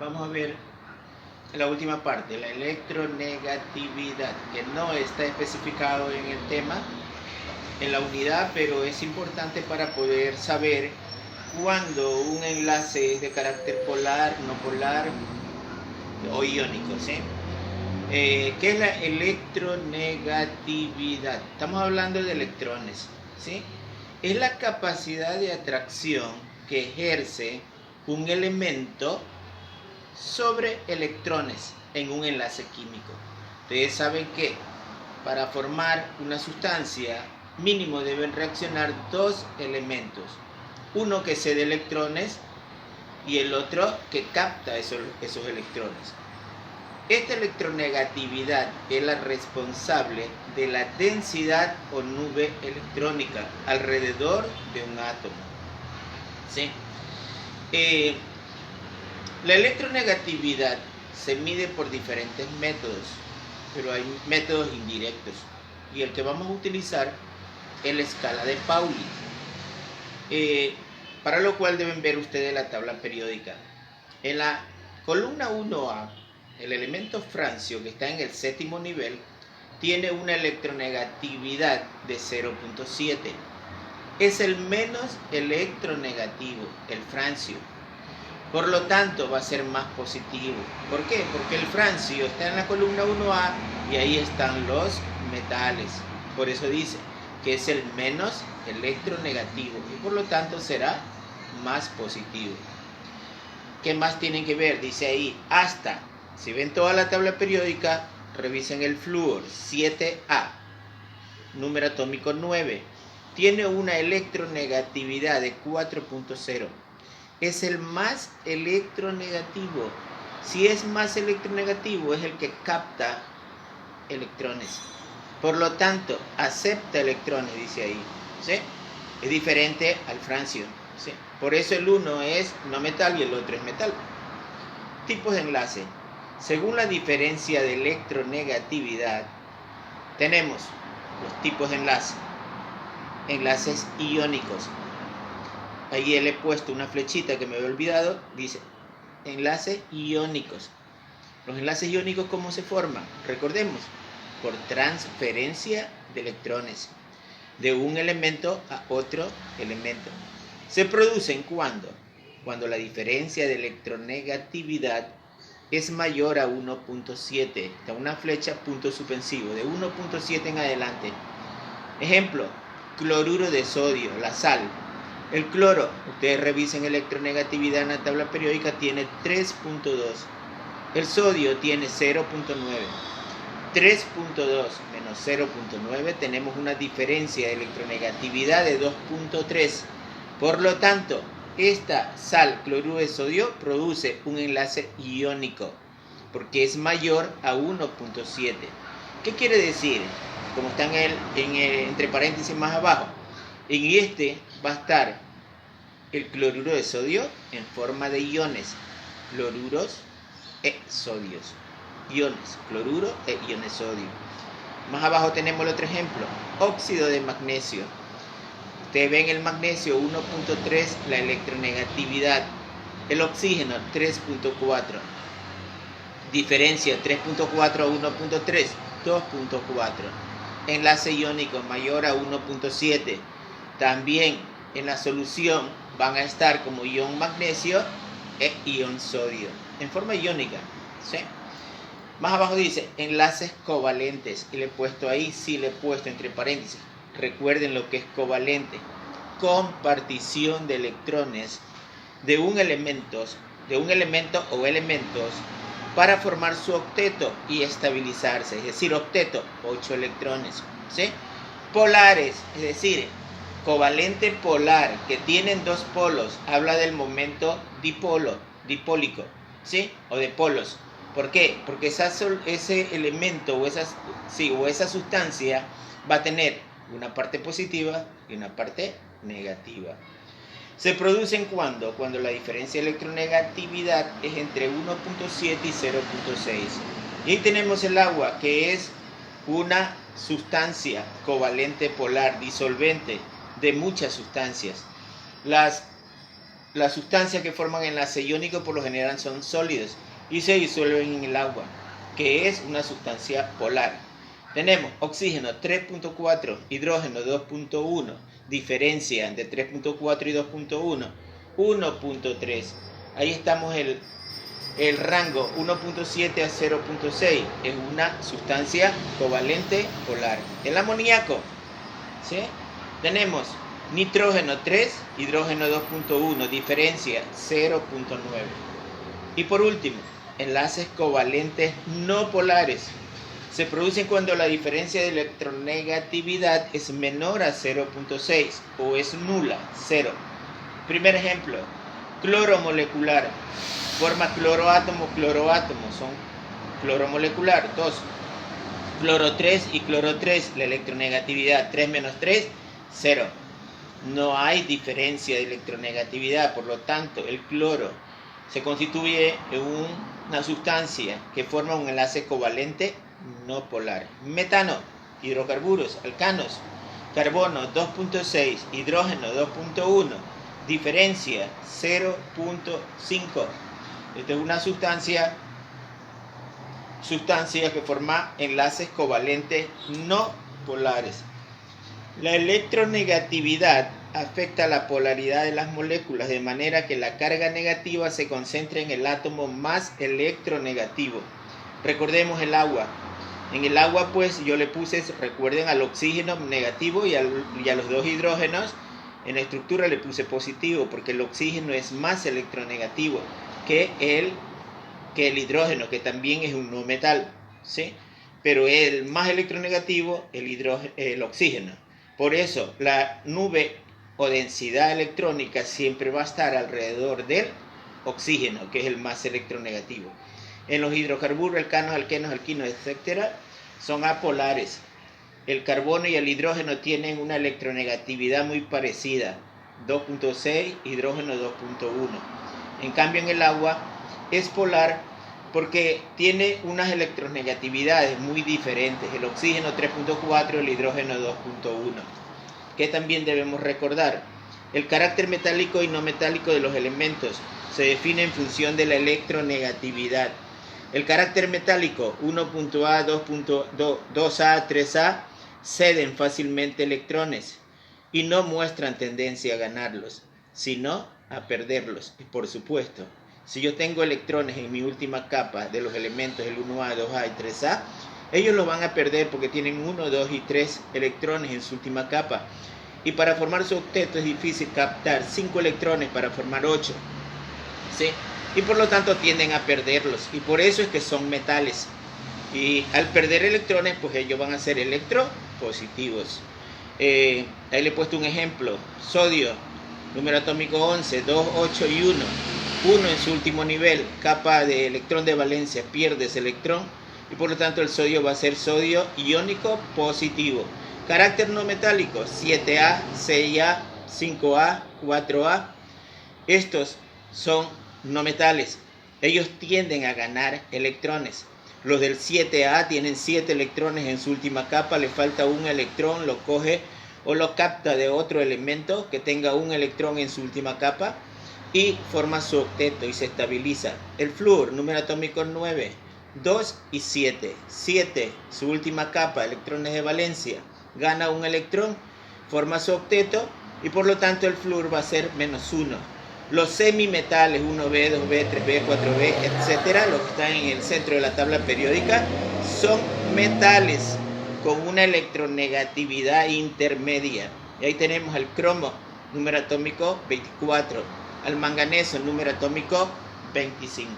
Vamos a ver la última parte, la electronegatividad, que no está especificado en el tema, en la unidad, pero es importante para poder saber cuándo un enlace es de carácter polar, no polar o iónico, ¿sí? ¿Qué es la electronegatividad? Estamos hablando de electrones, ¿sí? Es la capacidad de atracción que ejerce un elemento sobre electrones en un enlace químico. Ustedes saben que para formar una sustancia mínimo deben reaccionar dos elementos, uno que cede electrones y el otro que capta esos electrones. Esta electronegatividad es la responsable de la densidad o nube electrónica alrededor de un átomo, ¿sí? La electronegatividad se mide por diferentes métodos, pero hay métodos indirectos. Y el que vamos a utilizar es la escala de Pauli, para lo cual deben ver ustedes la tabla periódica. En la columna 1A, el elemento francio, que está en el séptimo nivel, tiene una electronegatividad de 0.7. Es el menos electronegativo, el francio. Por lo tanto, va a ser más positivo. ¿Por qué? Porque el francio está en la columna 1A y ahí están los metales. Por eso dice que es el menos electronegativo y por lo tanto será más positivo. ¿Qué más tienen que ver? Dice ahí hasta. Si ven toda la tabla periódica, revisen el flúor 7A, número atómico 9. Tiene una electronegatividad de 4.0. Es el más electronegativo. Si es más electronegativo, es el que capta electrones. Por lo tanto, acepta electrones, dice ahí, ¿sí? Es diferente al francio, ¿sí? Por eso el uno es no metal y el otro es metal. Tipos de enlace. Según la diferencia de electronegatividad, tenemos los tipos de enlace. Enlaces iónicos. Ahí le he puesto una flechita que me había olvidado, dice enlaces iónicos. Los enlaces iónicos, ¿cómo se forman? Recordemos, por transferencia de electrones de un elemento a otro elemento. Se producen cuando la diferencia de electronegatividad es mayor a 1.7. Está una flecha punto suspensivo, de 1.7 en adelante. Ejemplo, cloruro de sodio, la sal. El cloro, ustedes revisen electronegatividad en la tabla periódica, tiene 3.2. El sodio tiene 0.9. 3.2 menos 0.9 tenemos una diferencia de electronegatividad de 2.3. Por lo tanto, esta sal, cloruro de sodio, produce un enlace iónico porque es mayor a 1.7. ¿Qué quiere decir? Como está entre paréntesis más abajo, en este va a estar el cloruro de sodio en forma de iones, cloruros e sodios. Iones, cloruro e iones sodio. Más abajo tenemos el otro ejemplo, óxido de magnesio. Ustedes ven el magnesio 1.3, la electronegatividad. El oxígeno 3.4. Diferencia 3.4 a 1.3, 2.4. Enlace iónico mayor a 1.7. También en la solución van a estar como ion magnesio e ion sodio, en forma iónica, ¿sí? Más abajo dice enlaces covalentes, y le he puesto ahí, sí le he puesto entre paréntesis. Recuerden lo que es covalente: compartición de electrones de un elemento o elementos para formar su octeto y estabilizarse. Es decir, octeto, 8 electrones, ¿sí? Polares, es decir, covalente polar, que tienen dos polos, habla del momento dipólico, ¿sí? O de polos. ¿Por qué? Porque ese elemento o esa sustancia va a tener una parte positiva y una parte negativa. Se producen cuando la diferencia de electronegatividad es entre 1.7 y 0.6. Y ahí tenemos el agua, que es una sustancia covalente polar, disolvente de muchas sustancias. Las las sustancias que forman enlace iónico por lo general son sólidos y se disuelven en el agua, que es una sustancia polar. Tenemos oxígeno 3.4, hidrógeno 2.1, diferencia entre 3.4 y 2.1, 1.3. Ahí estamos el rango 1.7 a 0.6, es una sustancia covalente polar. El amoníaco, ¿sí? Tenemos nitrógeno 3, hidrógeno 2.1, diferencia 0.9. Y por último, enlaces covalentes no polares. Se producen cuando la diferencia de electronegatividad es menor a 0.6 o es nula, 0. Primer ejemplo, cloro molecular. Forma cloroátomo, son cloro molecular. 2. Cloro 3 y cloro 3, la electronegatividad 3 menos 3, 0. No hay diferencia de electronegatividad, por lo tanto el cloro se constituye en una sustancia que forma un enlace covalente no polar. Metano, hidrocarburos, alcanos, carbono 2.6, hidrógeno 2.1, diferencia 0.5. Esta es una sustancia que forma enlaces covalentes no polares. La electronegatividad afecta la polaridad de las moléculas de manera que la carga negativa se concentra en el átomo más electronegativo. Recordemos el agua. En el agua pues yo le puse, recuerden, al oxígeno negativo y a los dos hidrógenos. En la estructura le puse positivo porque el oxígeno es más electronegativo que el hidrógeno, que también es un no metal, ¿sí? Pero el más electronegativo, el oxígeno. Por eso la nube o densidad electrónica siempre va a estar alrededor del oxígeno, que es el más electronegativo. En los hidrocarburos, alcanos, alquenos, alquinos, etc., son apolares. El carbono y el hidrógeno tienen una electronegatividad muy parecida, 2.6, hidrógeno 2.1. En cambio en el agua es polar porque tiene unas electronegatividades muy diferentes, el oxígeno 3.4, el hidrógeno 2.1. Que también debemos recordar, el carácter metálico y no metálico de los elementos se define en función de la electronegatividad. El carácter metálico 1.A, 2A, 3A ceden fácilmente electrones y no muestran tendencia a ganarlos, sino a perderlos. Y por supuesto, si yo tengo electrones en mi última capa de los elementos, el 1A, 2A y 3A, ellos los van a perder porque tienen 1, 2 y 3 electrones en su última capa. Y para formar su octeto es difícil captar 5 electrones para formar 8. ¿Sí? Y por lo tanto tienden a perderlos. Y por eso es que son metales. Y al perder electrones, pues ellos van a ser electropositivos. Ahí le he puesto un ejemplo. Sodio, número atómico 11, 2, 8 y 1. 1 en su último nivel, capa de electrón de valencia, pierde ese electrón. Y por lo tanto el sodio va a ser sodio iónico positivo. Carácter no metálico, 7A, 6A, 5A, 4A. Estos son no metales. Ellos tienden a ganar electrones. Los del 7A tienen 7 electrones en su última capa, le falta un electrón, lo coge o lo capta de otro elemento que tenga un electrón en su última capa y forma su octeto y se estabiliza. El flúor, número atómico 9, 2 y 7. 7, su última capa, electrones de valencia, gana un electrón, forma su octeto y por lo tanto el flúor va a ser -1. Los semimetales 1B, 2B, 3B, 4B, etcétera, los que están en el centro de la tabla periódica, son metales con una electronegatividad intermedia. Y ahí tenemos al cromo, número atómico 24, al manganeso, número atómico 25.